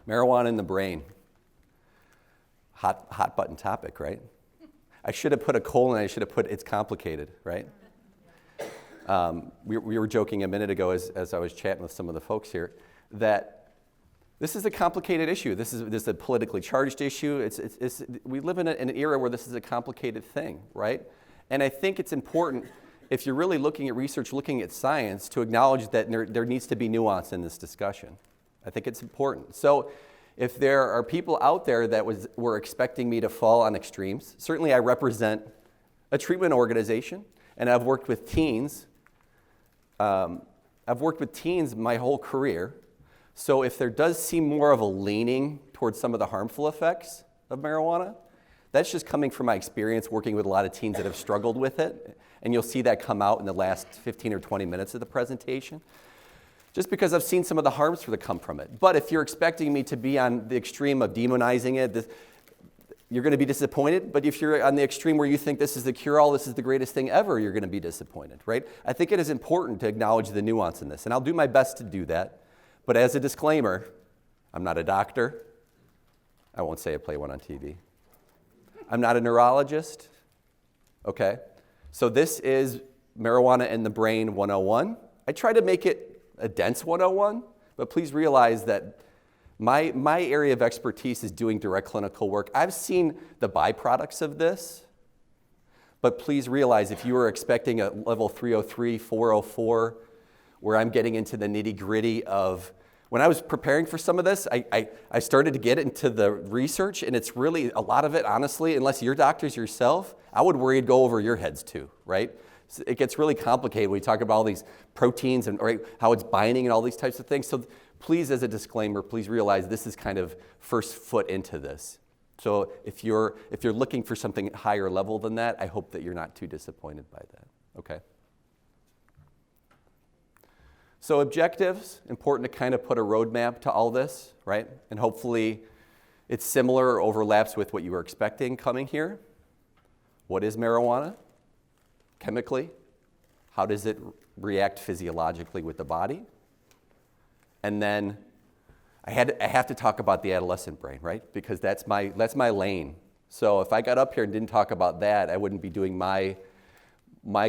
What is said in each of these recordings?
Marijuana in the brain. Hot button topic, right? I should have put a colon, I should have put it's complicated, right? We were joking a minute ago as I was chatting with some of the folks here that this is a complicated issue. This is a politically charged issue. We live in an era where this is a complicated thing, right? And I think it's important, if you're really looking at research, looking at science, to acknowledge that there needs to be nuance in this discussion. I think it's important. So if there are people out there that were expecting me to fall on extremes, certainly I represent a treatment organization, and I've worked with teens. I've worked with teens my whole career. So if there does seem more of a leaning towards some of the harmful effects of marijuana, that's just coming from my experience working with a lot of teens that have struggled with it. And you'll see that come out in the last 15 or 20 minutes of the presentation. Just because I've seen some of the harms that come from it. But if you're expecting me to be on the extreme of demonizing it, you're going to be disappointed. But if you're on the extreme where you think this is the cure-all, this is the greatest thing ever, you're going to be disappointed, right? I think it is important to acknowledge the nuance in this, and I'll do my best to do that. But as a disclaimer, I'm not a doctor. I won't say I play one on TV. I'm not a neurologist, okay? So this is Marijuana in the Brain 101. I try to make it a dense 101, but please realize that my area of expertise is doing direct clinical work. I've seen the byproducts of this, but please realize if you were expecting a level 303, 404, where I'm getting into the nitty-gritty of, when I was preparing for some of this, I started to get into the research, and it's really, a lot of it, honestly, unless you're doctors yourself, I would worry it'd go over your heads too, right? So it gets really complicated when we talk about all these proteins and right, how it's binding and all these types of things. So please, as a disclaimer, please realize this is kind of first foot into this. So if you're looking for something higher level than that, I hope that you're not too disappointed by that, okay? So objectives, important to kind of put a roadmap to all this, right? And hopefully it's similar or overlaps with what you were expecting coming here. What is marijuana? Chemically? How does it react physiologically with the body? And then I have to talk about the adolescent brain, right? Because that's my lane. So if I got up here and didn't talk about that, I wouldn't be doing my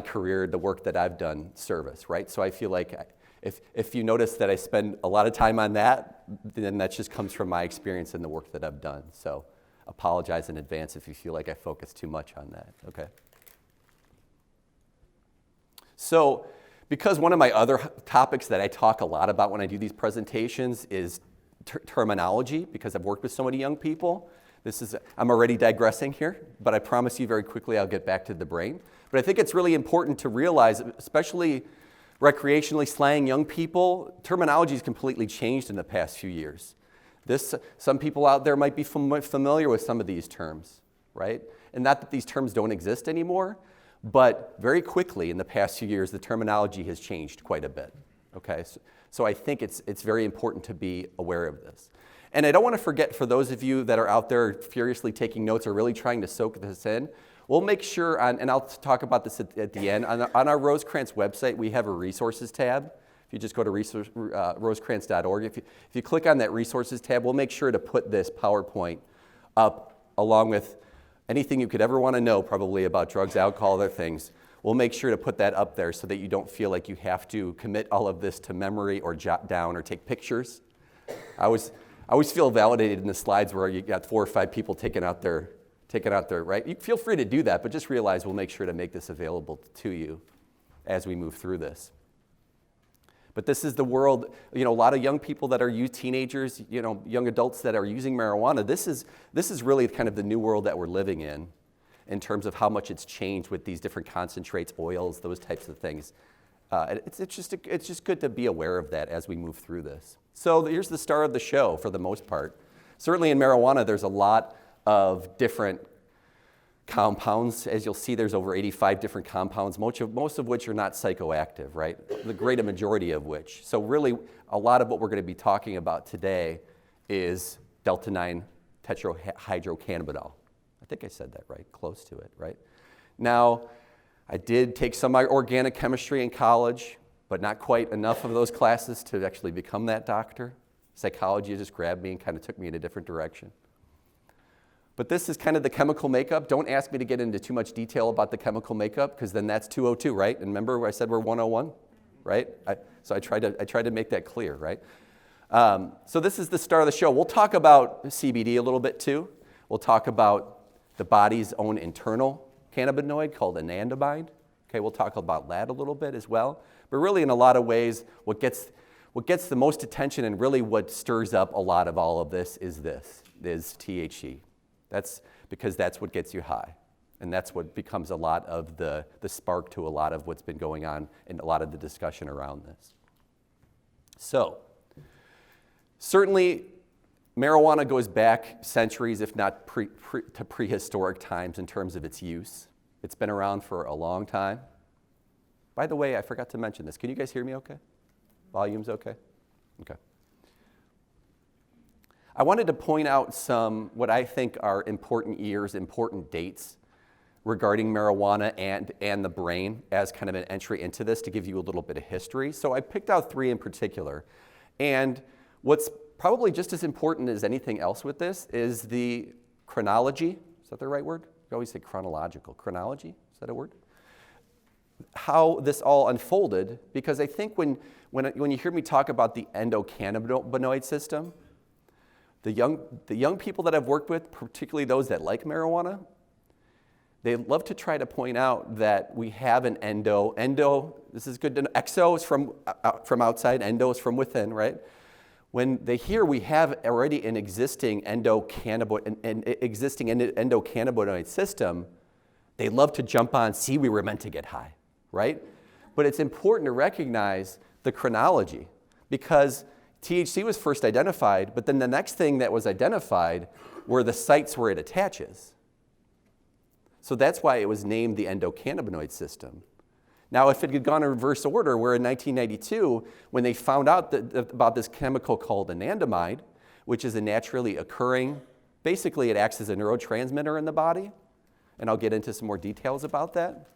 career, the work that I've done, service, right? So I feel like if you notice that I spend a lot of time on that, then that just comes from my experience and the work that I've done. So apologize in advance if you feel like I focus too much on that, okay? So because one of my other topics that I talk a lot about when I do these presentations is terminology, because I've worked with so many young people. I'm already digressing here, but I promise you very quickly I'll get back to the brain. But I think it's really important to realize, especially recreationally slang young people, terminology has completely changed in the past few years. Some people out there might be familiar with some of these terms, right? And not that these terms don't exist anymore, but very quickly in the past few years, the terminology has changed quite a bit, okay? So I think it's very important to be aware of this. And I don't want to forget, for those of you that are out there furiously taking notes or really trying to soak this in, we'll make sure, and I'll talk about this at the end, on our Rosecrance website, we have a resources tab. If you just go to rosecrance.org, if you click on that resources tab, we'll make sure to put this PowerPoint up along with anything you could ever want to know probably about drugs, alcohol, other things. We'll make sure to put that up there so that you don't feel like you have to commit all of this to memory or jot down or take pictures. I always feel validated in the slides where you got 4 or 5 people taking out their, right? You feel free to do that, but just realize we'll make sure to make this available to you as we move through this. But this is the world, a lot of young people that are teenagers, young adults that are using marijuana. This is really kind of the new world that we're living in terms of how much it's changed with these different concentrates, oils, those types of things. It's just good to be aware of that as we move through this. So here's the star of the show for the most part. Certainly in marijuana, there's a lot of different compounds. As you'll see, there's over 85 different compounds, most of which are not psychoactive, right? The great majority of which. So really, a lot of what we're going to be talking about today is delta-9 tetrahydrocannabinol. I think I said that right, close to it, right? Now, I did take some organic chemistry in college, but not quite enough of those classes to actually become that doctor. Psychology just grabbed me and kind of took me in a different direction. But this is kind of the chemical makeup. Don't ask me to get into too much detail about the chemical makeup, because then that's 202, right? And remember I said we're 101, right? So I tried to make that clear, right? So this is the start of the show. We'll talk about CBD a little bit too. We'll talk about the body's own internal cannabinoid called anandamide. Okay, we'll talk about that a little bit as well. But really, in a lot of ways, what gets the most attention and really what stirs up a lot of all of this is THC. That's because that's what gets you high. And that's what becomes a lot of the spark to a lot of what's been going on and a lot of the discussion around this. So, certainly, marijuana goes back centuries, if not to prehistoric times in terms of its use. It's been around for a long time. By the way, I forgot to mention this. Can you guys hear me okay? Volume's okay? Okay. I wanted to point out some what I think are important years, important dates regarding marijuana and the brain as kind of an entry into this to give you a little bit of history. So I picked out 3 in particular. And what's probably just as important as anything else with this is the chronology. Is that the right word? You always say chronological. Chronology? Is that a word? How this all unfolded, because I think when you hear me talk about the endocannabinoid system, the young people that I've worked with, particularly those that like marijuana, they love to try to point out that we have an endo, this is good to know, exo is from outside, endo is from within, right? When they hear we have already an existing endocannabinoid system, they love to jump on, see, we were meant to get high, right? But it's important to recognize the chronology, because THC was first identified, but then the next thing that was identified were the sites where it attaches. So that's why it was named the endocannabinoid system. Now, if it had gone in reverse order, where in 1992, when they found out about this chemical called anandamide, which is a naturally occurring, basically it acts as a neurotransmitter in the body, and I'll get into some more details about that.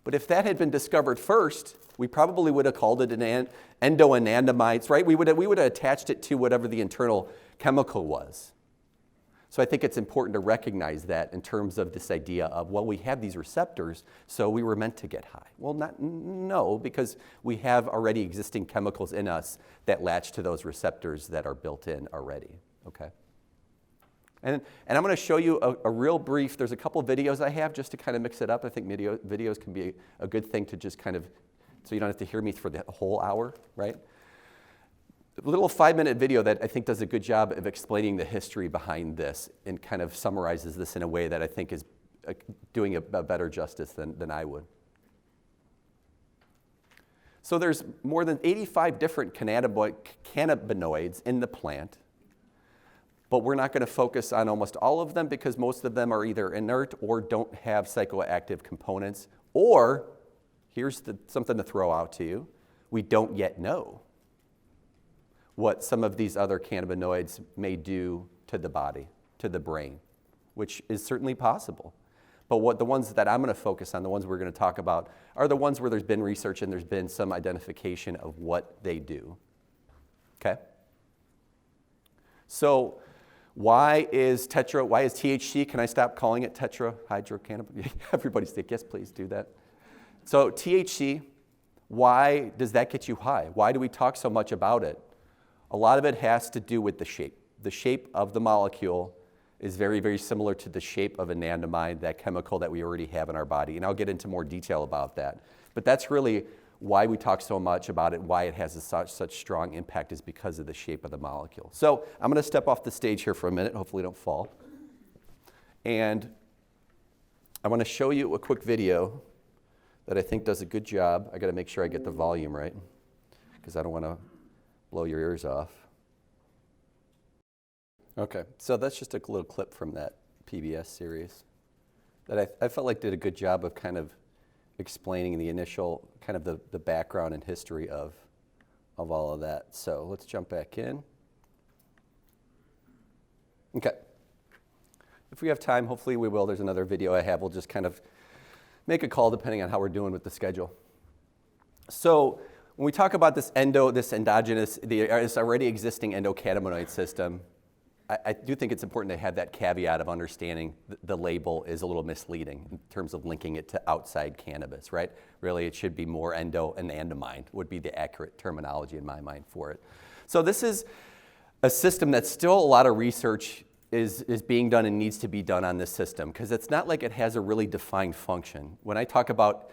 But if that had been discovered first, we probably would have called it an endoanandamides, right? We would have attached it to whatever the internal chemical was. So I think it's important to recognize that in terms of this idea of, well, we have these receptors, so we were meant to get high. Well, no, because we have already existing chemicals in us that latch to those receptors that are built in already, okay? And I'm going to show you a real brief, there's a couple videos I have just to kind of mix it up. I think videos can be a good thing to just kind of, so you don't have to hear me for the whole hour, right? A little 5-minute video that I think does a good job of explaining the history behind this and kind of summarizes this in a way that I think is doing a better justice than I would. So there's more than 85 different cannabinoids in the plant, but we're not going to focus on almost all of them because most of them are either inert or don't have psychoactive components, or, here's something to throw out to you, we don't yet know what some of these other cannabinoids may do to the body, to the brain, which is certainly possible. But the ones that I'm going to focus on, the ones we're going to talk about, are the ones where there's been research and there's been some identification of what they do. Okay? So why is THC, can I stop calling it tetrahydrocannabinol? Everybody's like, yes, please do that. So THC, why does that get you high? Why do we talk so much about it? A lot of it has to do with the shape. The shape of the molecule is very, very similar to the shape of anandamide, that chemical that we already have in our body. And I'll get into more detail about that. But that's really why we talk so much about it, why it has such strong impact, is because of the shape of the molecule. So I'm going to step off the stage here for a minute, hopefully don't fall. And I want to show you a quick video that I think does a good job. I got to make sure I get the volume right, because I don't want to blow your ears off. Okay, so that's just a little clip from that PBS series that I felt like did a good job of kind of explaining the initial, kind of the background and history of all of that. So let's jump back in. Okay. If we have time, hopefully we will. There's another video I have. We'll just kind of make a call depending on how we're doing with the schedule. So when we talk about this endogenous, this already existing endocannabinoid system, I do think it's important to have that caveat of understanding the label is a little misleading in terms of linking it to outside cannabis, right? Really, it should be more anandamide would be the accurate terminology in my mind for it. So this is a system that still a lot of research is being done and needs to be done on this system, because it's not like it has a really defined function. When I talk about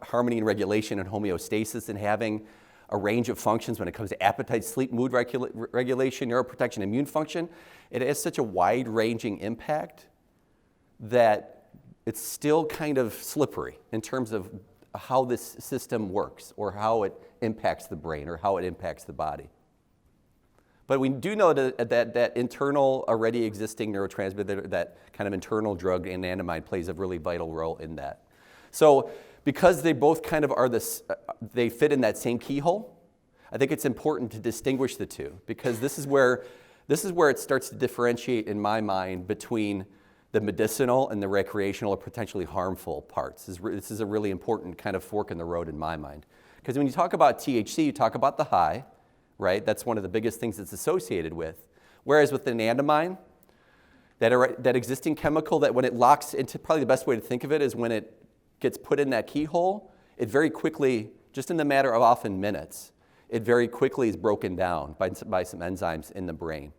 harmony and regulation and homeostasis and having a range of functions when it comes to appetite, sleep, mood regulation, neuroprotection, immune function, it has such a wide-ranging impact that it's still kind of slippery in terms of how this system works or how it impacts the brain or how it impacts the body. But we do know that internal, already existing neurotransmitter, that kind of internal drug, anandamide, plays a really vital role in that. So because they both kind of are they fit in that same keyhole, I think it's important to distinguish the two, because this is where it starts to differentiate in my mind between the medicinal and the recreational or potentially harmful parts. This is a really important kind of fork in the road in my mind. Because when you talk about THC, you talk about the high, right? That's one of the biggest things it's associated with. Whereas with anandamide, that existing chemical, that when it locks into, probably the best way to think of it is when it gets put in that keyhole, it very quickly, just in the matter of often minutes, it very quickly is broken down by some enzymes in the brain.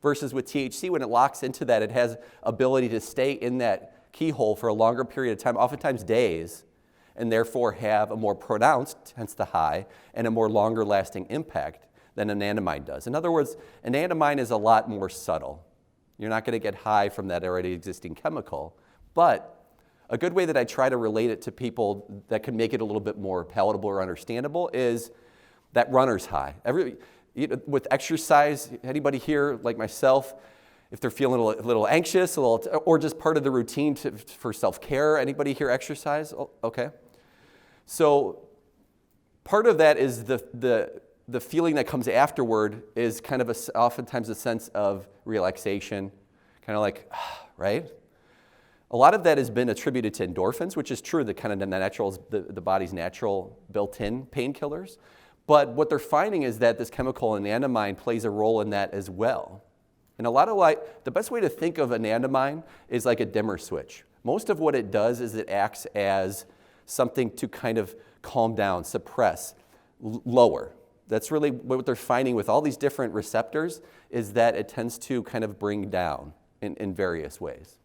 Versus with THC, when it locks into that, it has ability to stay in that keyhole for a longer period of time, oftentimes days, and therefore have a more pronounced, hence the high, and a more longer lasting impact than anandamide does. In other words, anandamide is a lot more subtle. You're not going to get high from that already existing chemical, but a good way that I try to relate it to people that can make it a little bit more palatable or understandable is that runner's high. With exercise, anybody here, like myself, if they're feeling a little anxious, or just part of the routine for self-care, anybody here exercise? Oh, okay. So part of that is the feeling that comes afterward is kind of oftentimes a sense of relaxation, kind of like, right? A lot of that has been attributed to endorphins, which is true, the body's natural built-in painkillers. But what they're finding is that this chemical anandamide plays a role in that as well. And the best way to think of anandamide is like a dimmer switch. Most of what it does is it acts as something to kind of calm down, suppress, lower. That's really what they're finding with all these different receptors, is that it tends to kind of bring down in various ways.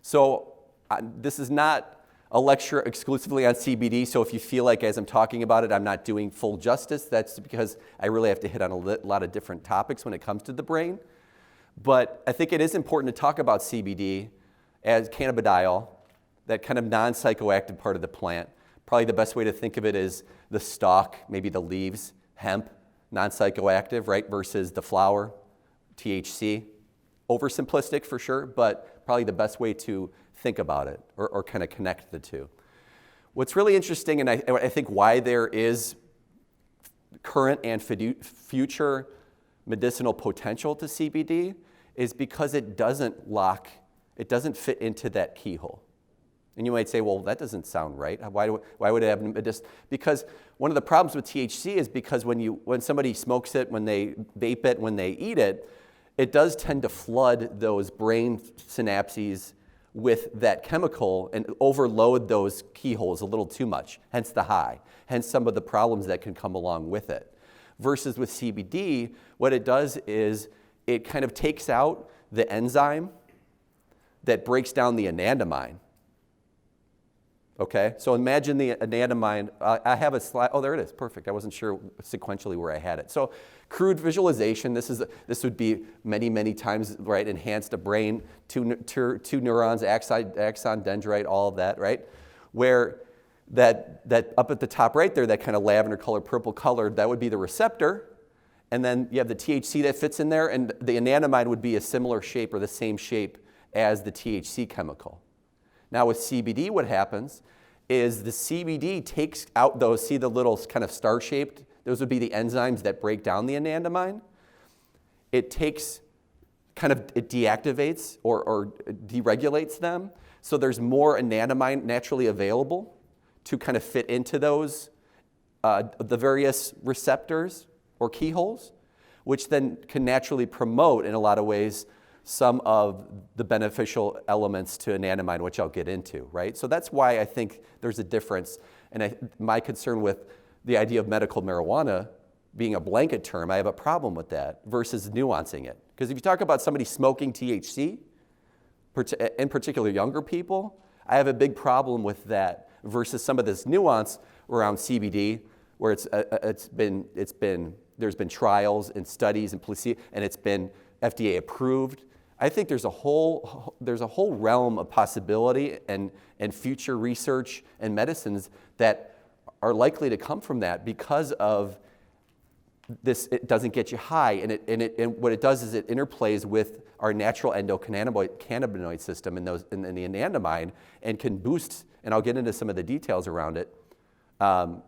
So this is not a lecture exclusively on CBD, so if you feel like as I'm talking about it, I'm not doing full justice, that's because I really have to hit on a lot of different topics when it comes to the brain. But I think it is important to talk about CBD as cannabidiol, that kind of non-psychoactive part of the plant. Probably the best way to think of it is the stalk, maybe the leaves, hemp, non-psychoactive, right, versus the flower, THC. Oversimplistic for sure, but probably the best way to think about it or kind of connect the two. What's really interesting, and I think why there is current and future medicinal potential to CBD is because it doesn't fit into that keyhole. And you might say, well, that doesn't sound right. Why would it have because one of the problems with THC is because when somebody smokes it, when they vape it, when they eat it, it does tend to flood those brain synapses with that chemical and overload those keyholes a little too much, hence the high, hence some of the problems that can come along with it. Versus with CBD, what it does is it kind of takes out the enzyme that breaks down the anandamide. Okay, so imagine the anandamide. I have a slide. Oh, there it is. Perfect. I wasn't sure sequentially where I had it. So, crude visualization. This would be many times, right? Enhanced a brain, two neurons, axon, dendrite, all of that, right? Where that up at the top right there, that kind of lavender color, purple color, that would be the receptor, and then you have the THC that fits in there, and the anandamide would be a similar shape or the same shape as the THC chemical. Now with CBD, what happens is the CBD takes out those, see the little kind of star-shaped, those would be the enzymes that break down the anandamide. It deactivates or deregulates them, so there's more anandamide naturally available to kind of fit into those the various receptors or keyholes, which then can naturally promote, in a lot of ways, some of the beneficial elements to anandamide, which I'll get into, right? So that's why I think there's a difference. And my concern with the idea of medical marijuana being a blanket term, I have a problem with that versus nuancing it. Because if you talk about somebody smoking THC, in particular younger people, I have a big problem with that versus some of this nuance around CBD, where there's been trials and studies and placebo, and it's been FDA approved. I think there's a whole realm of possibility and future research and medicines that are likely to come from that because of this. It doesn't get you high, and what it does is it interplays with our natural endocannabinoid system in the anandamide and can boost. And I'll get into some of the details around it.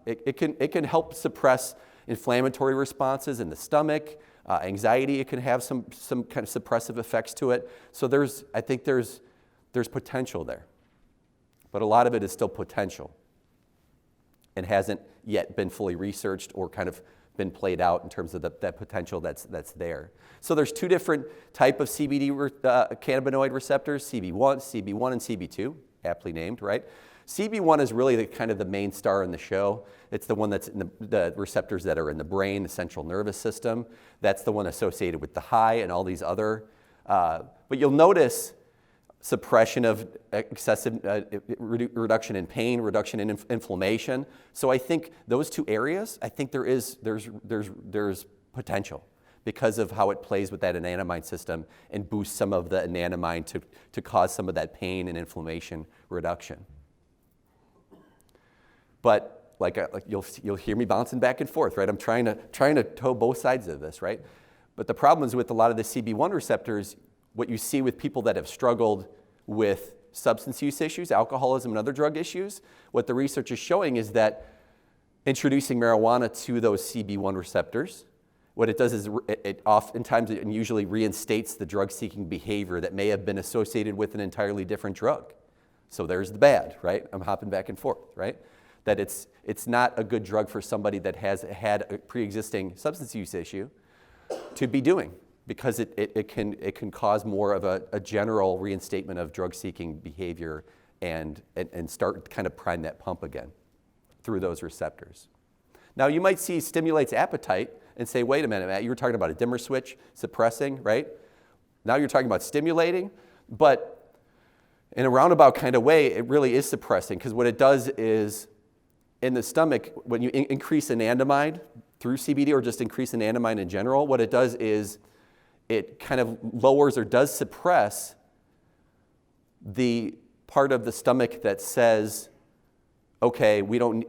It can help suppress inflammatory responses in the stomach, anxiety. It can have some kind of suppressive effects to it. So I think there's potential there, but a lot of it is still potential and hasn't yet been fully researched or kind of been played out in terms of that potential that's there. So there's two different type of CBD cannabinoid receptors: CB1 and CB2, aptly named, right? CB1 is really kind of the main star in the show. It's the one that's in the receptors that are in the brain, the central nervous system. That's the one associated with the high and all these other. But you'll notice suppression of excessive reduction in pain, reduction in inflammation. So I think those two areas, I think there's potential because of how it plays with that anandamide system and boosts some of the anandamide to cause some of that pain and inflammation reduction. But you'll hear me bouncing back and forth, right? I'm trying to toe both sides of this, right? But the problem is with a lot of the CB1 receptors, what you see with people that have struggled with substance use issues, alcoholism, and other drug issues, what the research is showing is that introducing marijuana to those CB1 receptors, what it does is it oftentimes and usually reinstates the drug-seeking behavior that may have been associated with an entirely different drug. So there's the bad, right? I'm hopping back and forth, right? That it's not a good drug for somebody that has had a pre-existing substance use issue to be doing, because it can cause more of a general reinstatement of drug-seeking behavior and start kind of prime that pump again through those receptors. Now you might see stimulates appetite and say, wait a minute, Matt, you were talking about a dimmer switch suppressing, right? Now you're talking about stimulating, but in a roundabout kind of way, it really is suppressing, because what it does is in the stomach, when you increase anandamide through CBD or just increase anandamide in general, what it does is it kind of lowers or does suppress the part of the stomach that says, okay, we don't,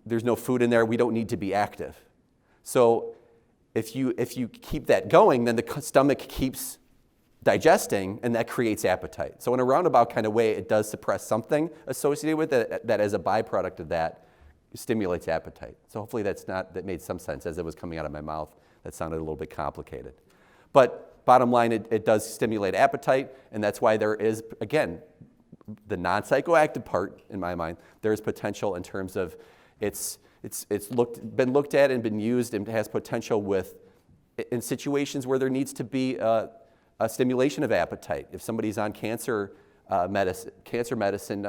there's no food in there, we don't need to be active. So if you keep that going, then the stomach keeps digesting, and that creates appetite. So in a roundabout kind of way, it does suppress something associated with it that as a byproduct of that stimulates appetite. So hopefully that made some sense as it was coming out of my mouth. That sounded a little bit complicated. But bottom line, it does stimulate appetite, and that's why there is, again, the non-psychoactive part, in my mind, there is potential in terms of it's been looked at and been used and has potential in situations where there needs to be a stimulation of appetite. If somebody's on cancer medicine,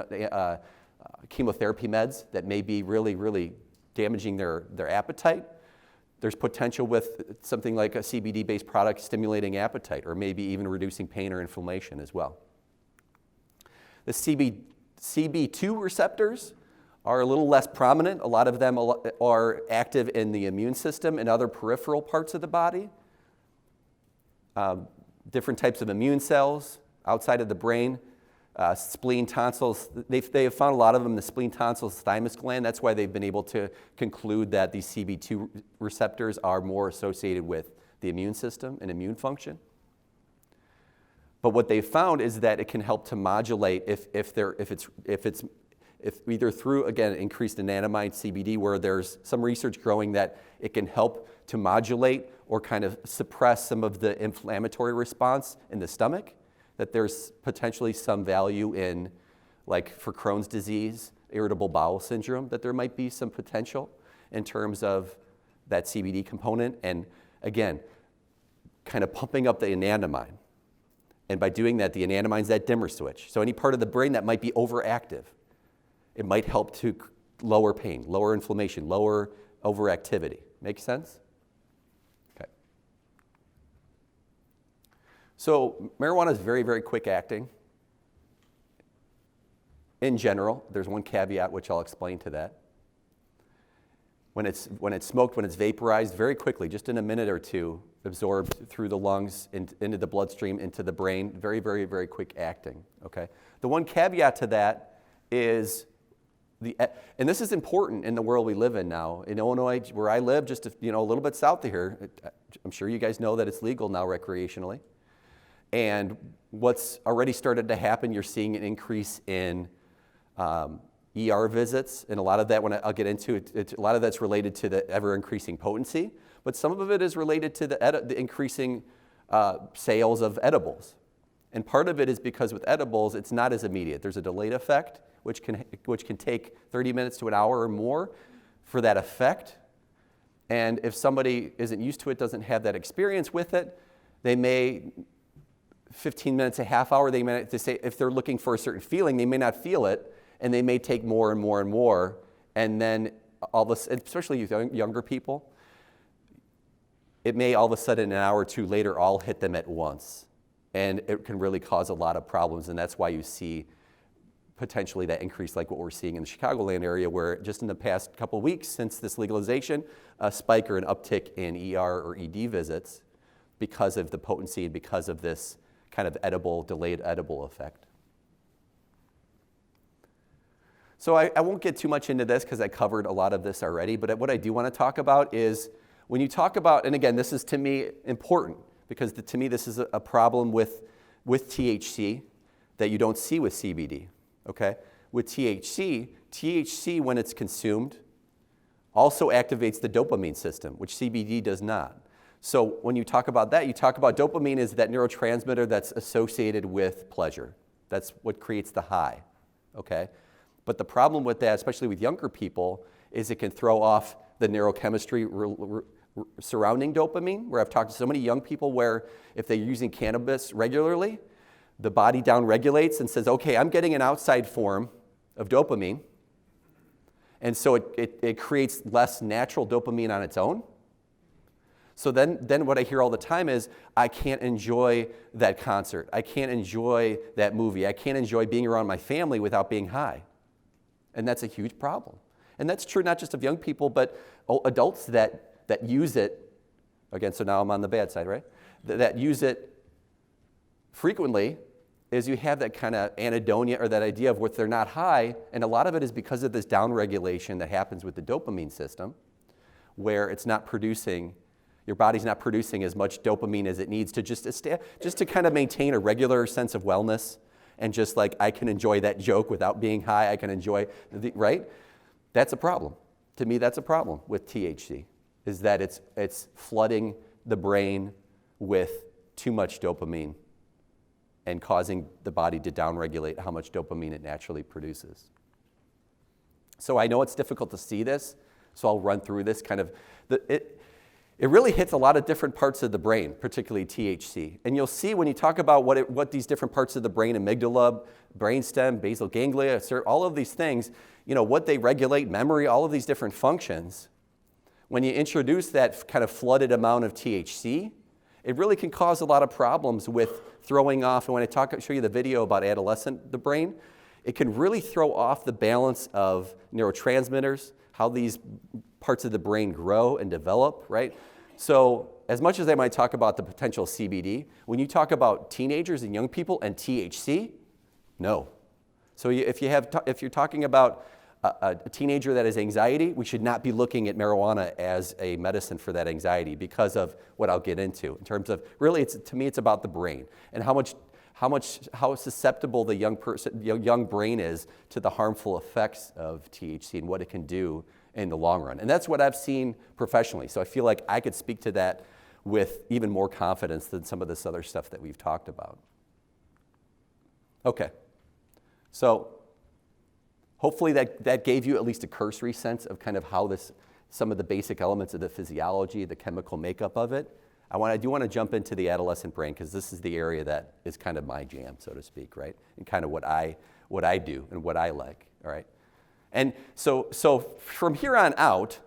chemotherapy meds that may be really, really damaging their appetite, there's potential with something like a CBD-based product stimulating appetite, or maybe even reducing pain or inflammation as well. The CB2 receptors are a little less prominent. A lot of them are active in the immune system and other peripheral parts of the body. Different types of immune cells outside of the brain, spleen, tonsils. They have found a lot of them in the spleen, tonsils, thymus gland. That's why they've been able to conclude that these CB2 receptors are more associated with the immune system and immune function. But what they've found is that it can help to modulate if either through, again, increased anandamide CBD, where there's some research growing that it can help to modulate or kind of suppress some of the inflammatory response in the stomach, that there's potentially some value in, like for Crohn's disease, irritable bowel syndrome, that there might be some potential. in terms of that CBD component, and again, kind of pumping up the anandamide. And by doing that, the anandamine's that dimmer switch. So any part of the brain that might be overactive, it might help to lower pain, lower inflammation, lower overactivity. Make sense? Okay. So marijuana is very, very quick acting. In general, there's one caveat which I'll explain to that. When it's smoked, when it's vaporized, very quickly, just in a minute or two, absorbed through the lungs, into the bloodstream, into the brain, very, very, very quick acting, okay? The one caveat to that is, and this is important in the world we live in now. In Illinois, where I live, just a little bit south of here, I'm sure you guys know that it's legal now recreationally. And what's already started to happen, you're seeing an increase in ER visits, and a lot of that, when I'll get into it, a lot of that's related to the ever-increasing potency, but some of it is related to the increasing sales of edibles. And part of it is because with edibles, it's not as immediate. There's a delayed effect, which can take 30 minutes to an hour or more for that effect. And if somebody isn't used to it, doesn't have that experience with it, they may, 15 minutes, a half hour, they may, to say, if they're looking for a certain feeling, they may not feel it, and they may take more and more and more, and then all of a sudden, especially younger people, it may all of a sudden an hour or two later all hit them at once, and it can really cause a lot of problems, and that's why you see potentially that increase like what we're seeing in the Chicagoland area, where just in the past couple of weeks since this legalization, a spike or an uptick in ER or ED visits because of the potency and because of this kind of delayed edible effect. So I won't get too much into this because I covered a lot of this already, but what I do want to talk about is when you talk about, and again, this is to me important because to me this is a problem with THC that you don't see with CBD, okay? With THC when it's consumed also activates the dopamine system, which CBD does not. So when you talk about that, you talk about dopamine is that neurotransmitter that's associated with pleasure. That's what creates the high, okay? But the problem with that, especially with younger people, is it can throw off the neurochemistry surrounding dopamine, where I've talked to so many young people where if they're using cannabis regularly, the body downregulates and says, okay, I'm getting an outside form of dopamine, and so it creates less natural dopamine on its own. So then what I hear all the time is, I can't enjoy that concert. I can't enjoy that movie. I can't enjoy being around my family without being high. And that's a huge problem. And that's true not just of young people, but adults that use it, again, so now I'm on the bad side, right? That use it frequently, is you have that kind of anhedonia or that idea of what they're not high, and a lot of it is because of this downregulation that happens with the dopamine system, where it's not producing, your body's not producing as much dopamine as it needs to just to kind of maintain a regular sense of wellness. And just like I can enjoy that joke without being high, I can enjoy, right? That's a problem. To me, that's a problem with THC, is that it's flooding the brain with too much dopamine and causing the body to downregulate how much dopamine it naturally produces. So I know it's difficult to see this, so I'll run through this kind of, it really hits a lot of different parts of the brain, particularly THC. And you'll see when you talk about what these different parts of the brain, amygdala, brainstem, basal ganglia, all of these things, what they regulate, memory, all of these different functions, when you introduce that kind of flooded amount of THC, it really can cause a lot of problems with throwing off. And when I show you the video about the brain, it can really throw off the balance of neurotransmitters, how these parts of the brain grow and develop, right? So as much as I might talk about the potential CBD, when you talk about teenagers and young people and THC, no. So if you're talking about a teenager that has anxiety, we should not be looking at marijuana as a medicine for that anxiety because of what I'll get into in terms of really, to me, it's about the brain and how susceptible the young brain is to the harmful effects of THC and what it can do in the long run. And that's what I've seen professionally. So I feel like I could speak to that with even more confidence than some of this other stuff that we've talked about. Okay, so hopefully that gave you at least a cursory sense of kind of how this some of the basic elements of the physiology, the chemical makeup of it, I do want to jump into the adolescent brain because this is the area that is kind of my jam, so to speak, right? And kind of what I do and what I like, all right? And so from here on out,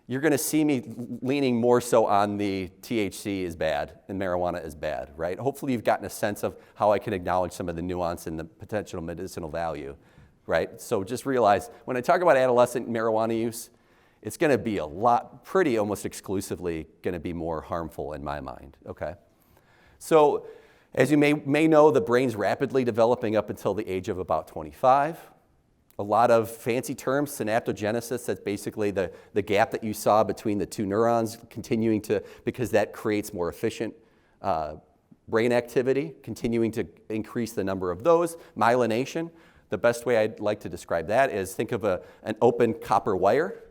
you're going to see me leaning more so on the THC is bad and marijuana is bad, right? Hopefully you've gotten a sense of how I can acknowledge some of the nuance and the potential medicinal value, right? So just realize when I talk about adolescent marijuana use, it's going to be almost exclusively going to be more harmful in my mind, okay? So as you may know, the brain's rapidly developing up until the age of about 25. A lot of fancy terms, synaptogenesis, that's basically the gap that you saw between the two neurons continuing to, because that creates more efficient brain activity, continuing to increase the number of those. Myelination, the best way I'd like to describe that is think of an open copper wire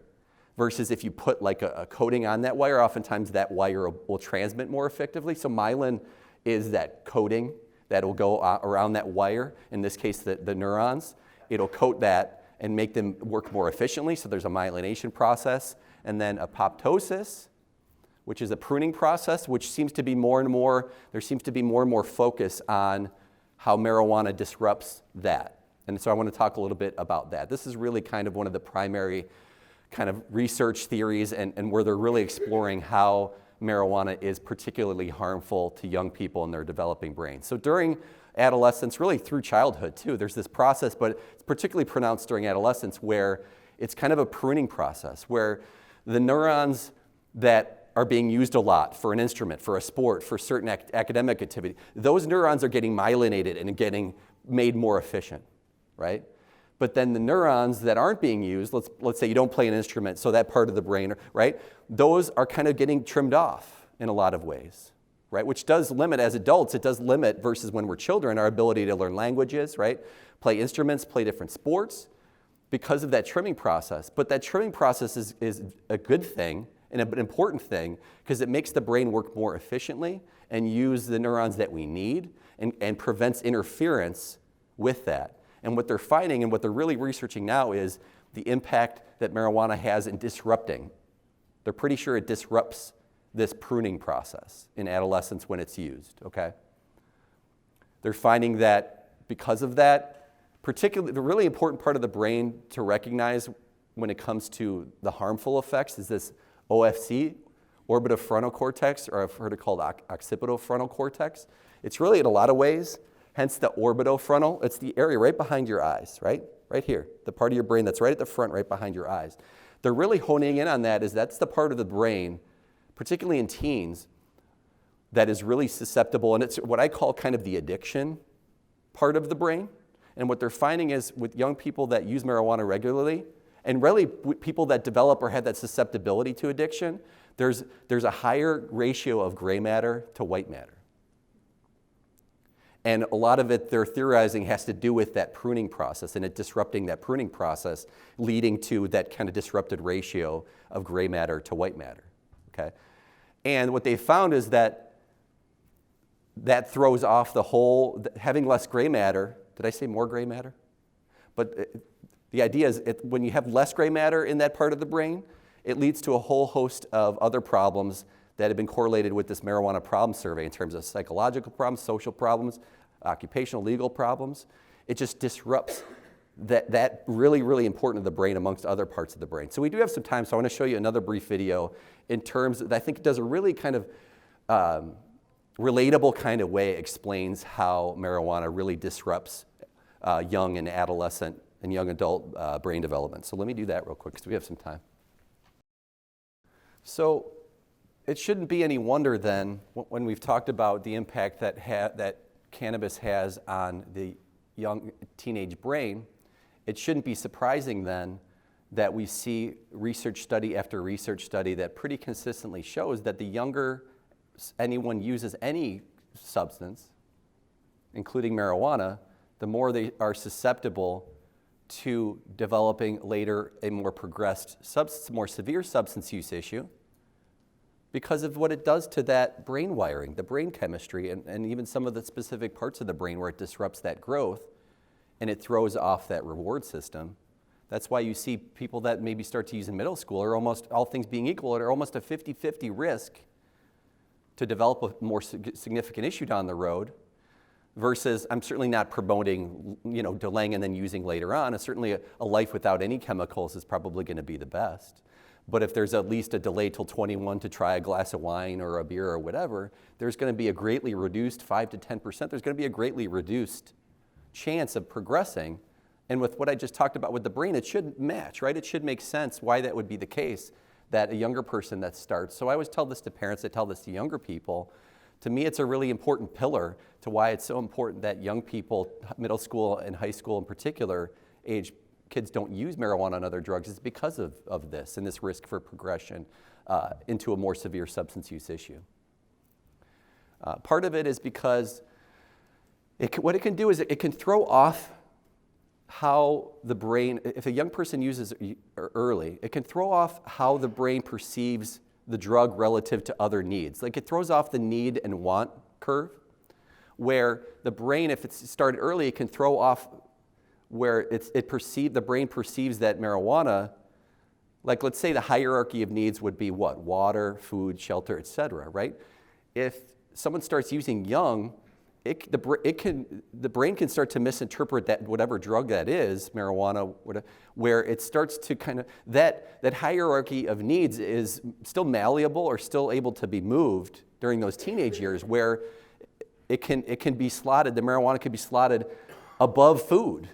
versus if you put like a coating on that wire, oftentimes that wire will transmit more effectively. So myelin is that coating that will go around that wire, in this case the neurons. It'll coat that and make them work more efficiently, so there's a myelination process. And then apoptosis, which is a pruning process, which seems to be more and more focus on how marijuana disrupts that. And so I want to talk a little bit about that. This is really kind of one of the primary kind of research theories and where they're really exploring how marijuana is particularly harmful to young people in their developing brains. So during adolescence, really through childhood too, there's this process, but it's particularly pronounced during adolescence where it's kind of a pruning process where the neurons that are being used a lot for an instrument, for a sport, for certain academic activity, those neurons are getting myelinated and getting made more efficient, right? But then the neurons that aren't being used, let's say you don't play an instrument, so that part of the brain, right? Those are kind of getting trimmed off in a lot of ways, right? Which does limit, as adults, it does limit versus when we're children, our ability to learn languages, right? Play instruments, play different sports because of that trimming process. But that trimming process is a good thing and an important thing because it makes the brain work more efficiently and use the neurons that we need and prevents interference with that. And what they're finding and what they're really researching now is the impact that marijuana has in disrupting. They're pretty sure it disrupts this pruning process in adolescence when it's used, okay? They're finding that because of that, particularly the really important part of the brain to recognize when it comes to the harmful effects is this OFC, orbitofrontal cortex, or I've heard it called occipitofrontal cortex. It's really in a lot of ways, hence the orbitofrontal. It's the area right behind your eyes, right? Right here, the part of your brain that's right at the front, right behind your eyes. They're really honing in on that is that's the part of the brain, particularly in teens, that is really susceptible, and it's what I call kind of the addiction part of the brain. And what they're finding is with young people that use marijuana regularly, and really people that develop or have that susceptibility to addiction, there's a higher ratio of gray matter to white matter. And a lot of it, they're theorizing, has to do with that pruning process and it disrupting that pruning process, leading to that kind of disrupted ratio of gray matter to white matter, okay? And what they found is that throws off the whole, having less gray matter. Did I say more gray matter? But the idea is when you have less gray matter in that part of the brain, it leads to a whole host of other problems that have been correlated with this marijuana problem survey in terms of psychological problems, social problems, occupational, legal problems. It just disrupts that really, really important to the brain amongst other parts of the brain. So we do have some time, so I want to show you another brief video in terms that I think does a really kind of relatable kind of way, explains how marijuana really disrupts young and adolescent and young adult brain development. So let me do that real quick because we have some time. So it shouldn't be any wonder then when we've talked about the impact that cannabis has on the young teenage brain, it shouldn't be surprising then that we see research study after research study that pretty consistently shows that the younger anyone uses any substance, including marijuana, the more they are susceptible to developing later a more progressed, more severe substance use issue because of what it does to that brain wiring, the brain chemistry, and even some of the specific parts of the brain where it disrupts that growth and it throws off that reward system That's why you see people that maybe start to use in middle school are almost, all things being equal, are almost a 50-50 risk to develop a more significant issue down the road versus, I'm certainly not promoting, delaying and then using later on. And certainly a life without any chemicals is probably going to be the best. But if there's at least a delay till 21 to try a glass of wine or a beer or whatever, there's going to be a greatly reduced 5 to 10%. There's going to be a greatly reduced chance of progressing. And with what I just talked about with the brain, it should match, right? It should make sense why that would be the case, that a younger person that starts. So I always tell this to parents, I tell this to younger people. To me, it's a really important pillar to why it's so important that young people, middle school and high school in particular, age kids don't use marijuana and other drugs. It's because of this and this risk for progression into a more severe substance use issue. Part of it is because what it can do is it can throw off how the brain, if a young person uses early, it can throw off how the brain perceives the drug relative to other needs. Like it throws off the need and want curve, where the brain, if it's started early, it can throw off where the brain perceives that marijuana, like let's say the hierarchy of needs would be what? Water, food, shelter, et cetera, right? If someone starts using young, the brain can start to misinterpret that whatever drug that is, marijuana, whatever, where it starts to kind of, that hierarchy of needs is still malleable or still able to be moved during those teenage years, where it can be slotted, the marijuana can be slotted above food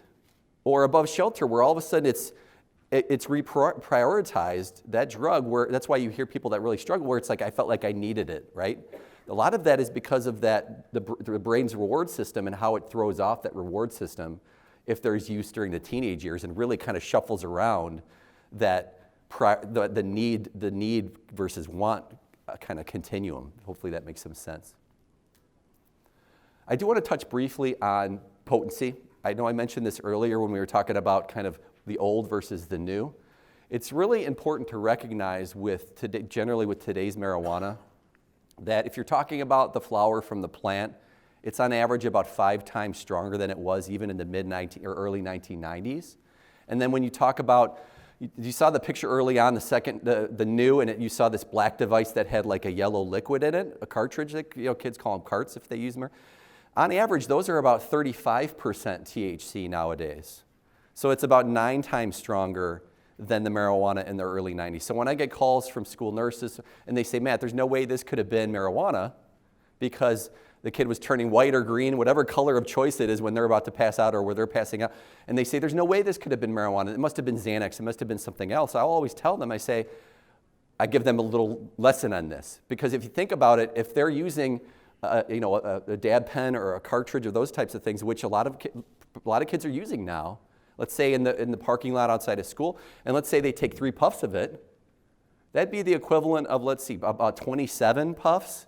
or above shelter, where all of a sudden it's reprioritized, that drug, where that's why you hear people that really struggle, where it's like, I felt like I needed it, right? A lot of that is because of that, the brain's reward system and how it throws off that reward system if there's use during the teenage years, and really kind of shuffles around that the need versus want kind of continuum. Hopefully that makes some sense. I do want to touch briefly on potency. I know I mentioned this earlier when we were talking about kind of the old versus the new. It's really important to recognize generally with today's marijuana, that if you're talking about the flower from the plant, it's on average about 5 times stronger than it was even in the early 1990s. And then when you talk about, you saw the picture early on, the new, and you saw this black device that had like a yellow liquid in it, a cartridge that kids call them carts if they use them. On average, those are about 35% THC nowadays. So it's about 9 times stronger than the marijuana in the early 90s. So when I get calls from school nurses and they say, Matt, there's no way this could have been marijuana because the kid was turning white or green, whatever color of choice it is when they're about to pass out or where they're passing out, and they say, there's no way this could have been marijuana. It must have been Xanax. It must have been something else. I'll always tell them, I give them a little lesson on this. Because if you think about it, if they're using a dab pen or a cartridge or those types of things, which a lot of kids are using now, let's say in the parking lot outside of school, and let's say they take 3 puffs of it, that'd be the equivalent of, let's see, about 27 puffs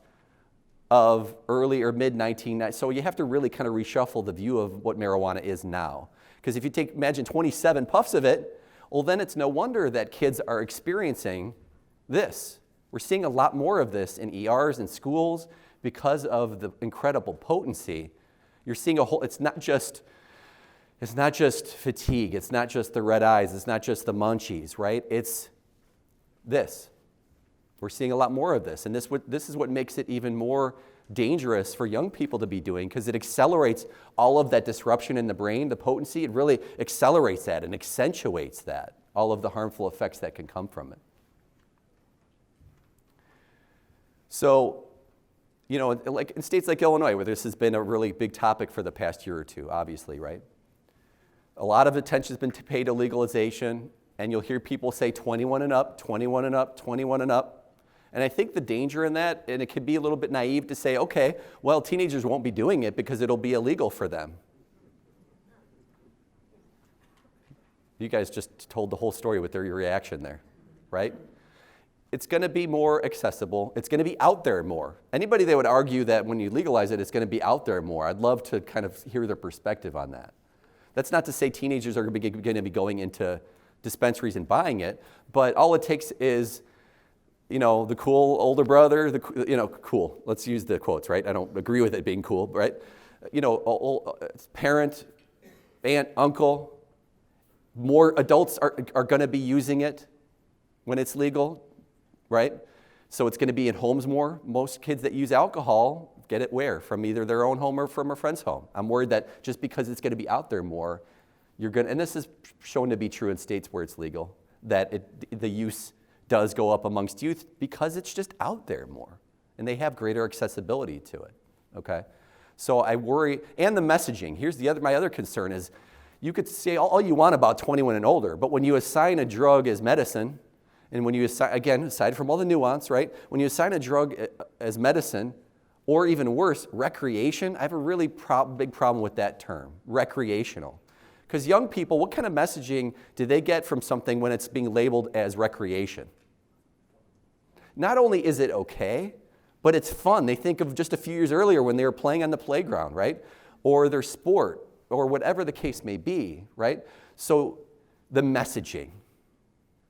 of early or mid-1990s. So you have to really kind of reshuffle the view of what marijuana is now. Because if you imagine 27 puffs of it, well then it's no wonder that kids are experiencing this. We're seeing a lot more of this in ERs and schools because of the incredible potency. You're seeing it's not just fatigue, it's not just the red eyes, it's not just the munchies, right? It's this. We're seeing a lot more of this, and this is what makes it even more dangerous for young people to be doing, because it accelerates all of that disruption in the brain, the potency. It really accelerates that and accentuates that, all of the harmful effects that can come from it. So, like in states like Illinois, where this has been a really big topic for the past year or two, obviously, right? A lot of attention has been paid to legalization, and you'll hear people say 21 and up, 21 and up, 21 and up. And I think the danger in that, and it can be a little bit naive to say, okay, well, teenagers won't be doing it because it'll be illegal for them. You guys just told the whole story with your reaction there, right? It's going to be more accessible. It's going to be out there more. Anybody that would argue that when you legalize it, it's going to be out there more, I'd love to kind of hear their perspective on that. That's not to say teenagers are going to be going into dispensaries and buying it, but all it takes is, the cool older brother, cool. Let's use the quotes, right? I don't agree with it being cool, right? Parent, aunt, uncle, More adults are going to be using it when it's legal, right? So it's going to be in homes more. Most kids that use alcohol get it where? From either their own home or from a friend's home. I'm worried that just because it's going to be out there more, and this is shown to be true in states where it's legal, that the use does go up amongst youth because it's just out there more, and they have greater accessibility to it, okay? So I worry, and the messaging. Here's my other concern is, you could say all you want about 21 and older, but when you assign a drug as medicine, and when you assign, again, aside from all the nuance, right? When you assign a drug as medicine, or even worse, recreation, I have a really big problem with that term, recreational. Because young people, what kind of messaging do they get from something when it's being labeled as recreation? Not only is it okay, but it's fun. They think of just a few years earlier when they were playing on the playground, right? Or their sport, or whatever the case may be, right? So the messaging.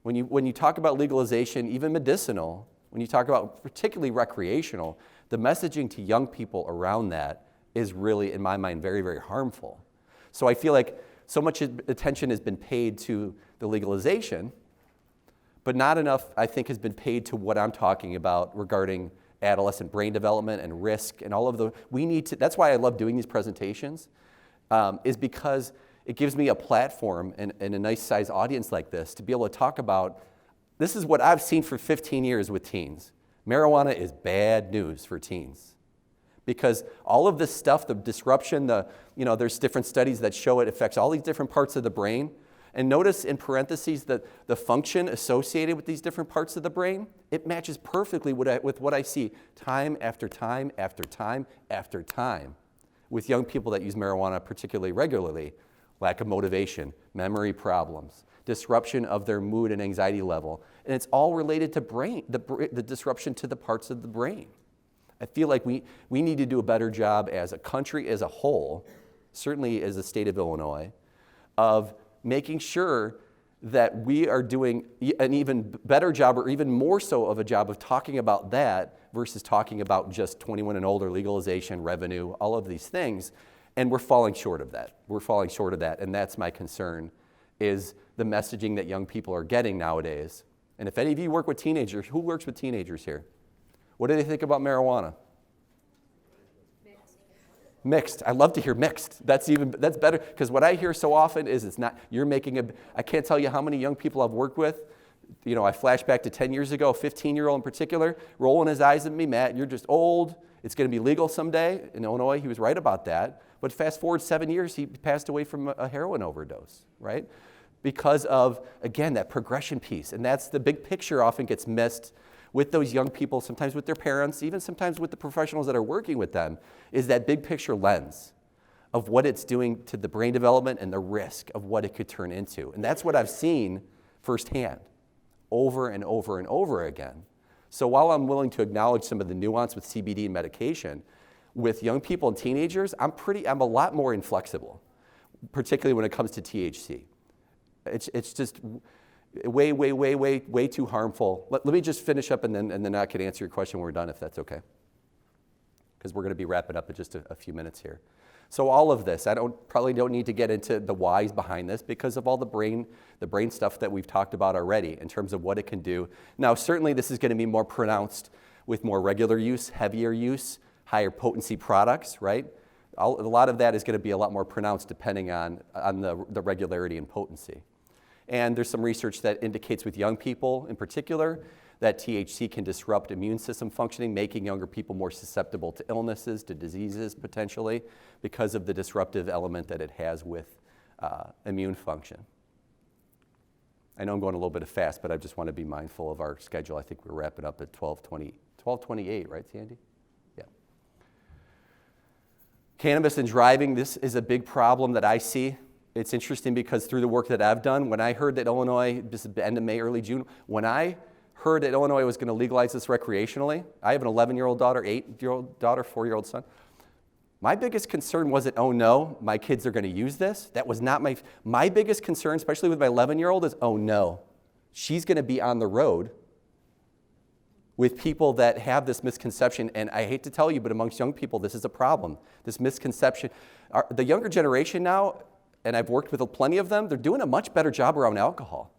When you talk about legalization, even medicinal, when you talk about particularly recreational, the messaging to young people around that is really, in my mind, very, very harmful. So I feel like so much attention has been paid to the legalization, but not enough, I think, has been paid to what I'm talking about regarding adolescent brain development and risk and all of the, that's why I love doing these presentations, is because it gives me a platform and a nice size audience like this to be able to talk about, this is what I've seen for 15 years with teens. Marijuana is bad news for teens. Because all of this stuff, the disruption, there's different studies that show it affects all these different parts of the brain. And notice in parentheses that the function associated with these different parts of the brain, it matches perfectly with what I see time after time after time after time with young people that use marijuana particularly regularly. Lack of motivation, memory problems, disruption of their mood and anxiety level. And it's all related to the disruption to the parts of the brain. I feel like we need to do a better job as a country as a whole, certainly as the state of Illinois, of making sure that we are doing an even better job or even more so of a job of talking about that versus talking about just 21 and older, legalization, revenue, all of these things. And we're falling short of that. We're falling short of that, and that's my concern, is the messaging that young people are getting nowadays. And if any of you work with teenagers, who works with teenagers here? What do they think about marijuana? Mixed. I love to hear mixed. That's better, because what I hear so often is it's not, I can't tell you how many young people I've worked with. I flash back to 10 years ago, a 15-year-old in particular, rolling his eyes at me, Matt, you're just old. It's going to be legal someday. In Illinois, he was right about that. But fast forward 7 years, he passed away from a heroin overdose, right? Because of, again, that progression piece. And that's the big picture often gets missed with those young people, sometimes with their parents, even sometimes with the professionals that are working with them, is that big picture lens of what it's doing to the brain development and the risk of what it could turn into. And that's what I've seen firsthand over and over and over again. So while I'm willing to acknowledge some of the nuance with CBD and medication, with young people and teenagers, I'm a lot more inflexible, particularly when it comes to THC. It's just way too harmful. Let me just finish up and then I can answer your question when we're done, if that's okay. Because we're going to be wrapping up in just a few minutes here. So all of this, probably don't need to get into the whys behind this because of all the brain stuff that we've talked about already in terms of what it can do. Now, certainly this is going to be more pronounced with more regular use, heavier use, higher potency products, right? A lot of that is going to be a lot more pronounced depending on the regularity and potency. And there's some research that indicates with young people in particular that THC can disrupt immune system functioning, making younger people more susceptible to illnesses, to diseases potentially, because of the disruptive element that it has with immune function. I know I'm going a little bit fast, but I just want to be mindful of our schedule. I think we're wrapping up at 12:28, right, Sandy? Yeah. Cannabis and driving, this is a big problem that I see. It's interesting because through the work that I've done, when I heard that Illinois, this is the end of May, early June, when I heard that Illinois was going to legalize this recreationally, I have an 11-year-old daughter, 8-year-old daughter, 4-year-old son. My biggest concern wasn't, oh no, my kids are going to use this. That was not my biggest concern, especially with my 11-year-old, is, oh no, she's going to be on the road with people that have this misconception. And I hate to tell you, but amongst young people, this is a problem. This misconception. The younger generation now, and I've worked with plenty of them, they're doing a much better job around alcohol.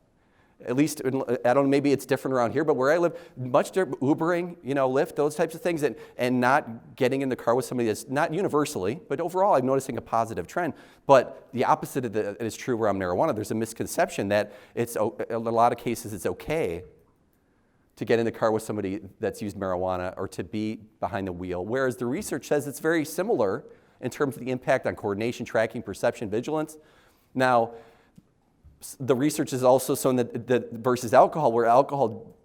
At least, I don't know, maybe it's different around here, but where I live, Ubering, Lyft, those types of things, and not getting in the car with somebody that's not universally, but overall I'm noticing a positive trend. But the opposite of that is true around marijuana. There's a misconception that in a lot of cases it's okay to get in the car with somebody that's used marijuana or to be behind the wheel, whereas the research says it's very similar in terms of the impact on coordination, tracking, perception, vigilance. Now, the research is also shown that versus alcohol, where alcohol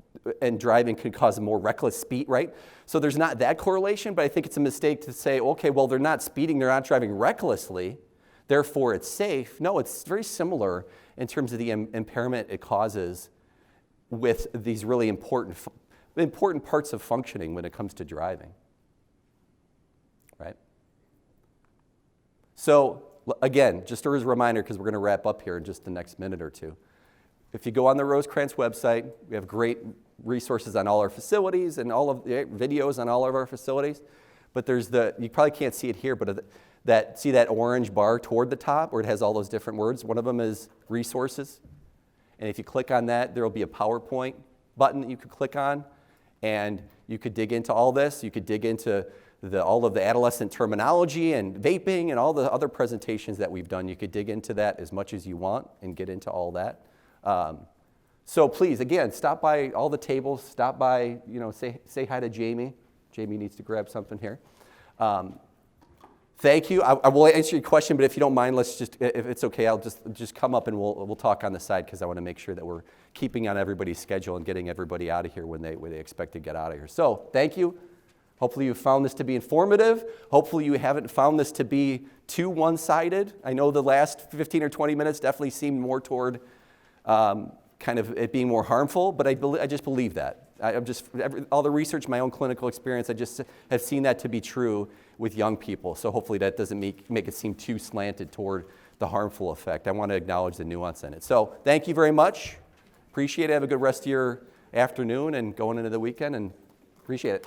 and driving can cause a more reckless speed, right? So there's not that correlation, but I think it's a mistake to say, okay, well, they're not speeding, they're not driving recklessly, therefore it's safe. No, it's very similar in terms of the impairment it causes with these really important parts of functioning when it comes to driving, right? So, again, just as a reminder, because we're going to wrap up here in just the next minute or two. If you go on the Rosecrans website, we have great resources on all our facilities and all of the videos on all of our facilities. But there's you probably can't see it here, but see that orange bar toward the top where it has all those different words? One of them is resources. And if you click on that, there will be a PowerPoint button that you could click on. And you could dig into all this. You could dig into all of the adolescent terminology and vaping and all the other presentations that we've done. You could dig into that as much as you want and get into all that. So please, again, stop by all the tables. Stop by, say hi to Jamie. Jamie needs to grab something here. Thank you. I will answer your question, but if you don't mind, let's just, if it's okay, I'll just come up and we'll talk on the side because I want to make sure that we're keeping on everybody's schedule and getting everybody out of here when they expect to get out of here. So thank you. Hopefully you found this to be informative. Hopefully you haven't found this to be too one-sided. I know the last 15 or 20 minutes definitely seemed more toward kind of it being more harmful, but I just believe that. All the research, my own clinical experience, I just have seen that to be true with young people. So hopefully that doesn't make it seem too slanted toward the harmful effect. I want to acknowledge the nuance in it. So thank you very much. Appreciate it. Have a good rest of your afternoon and going into the weekend, and appreciate it.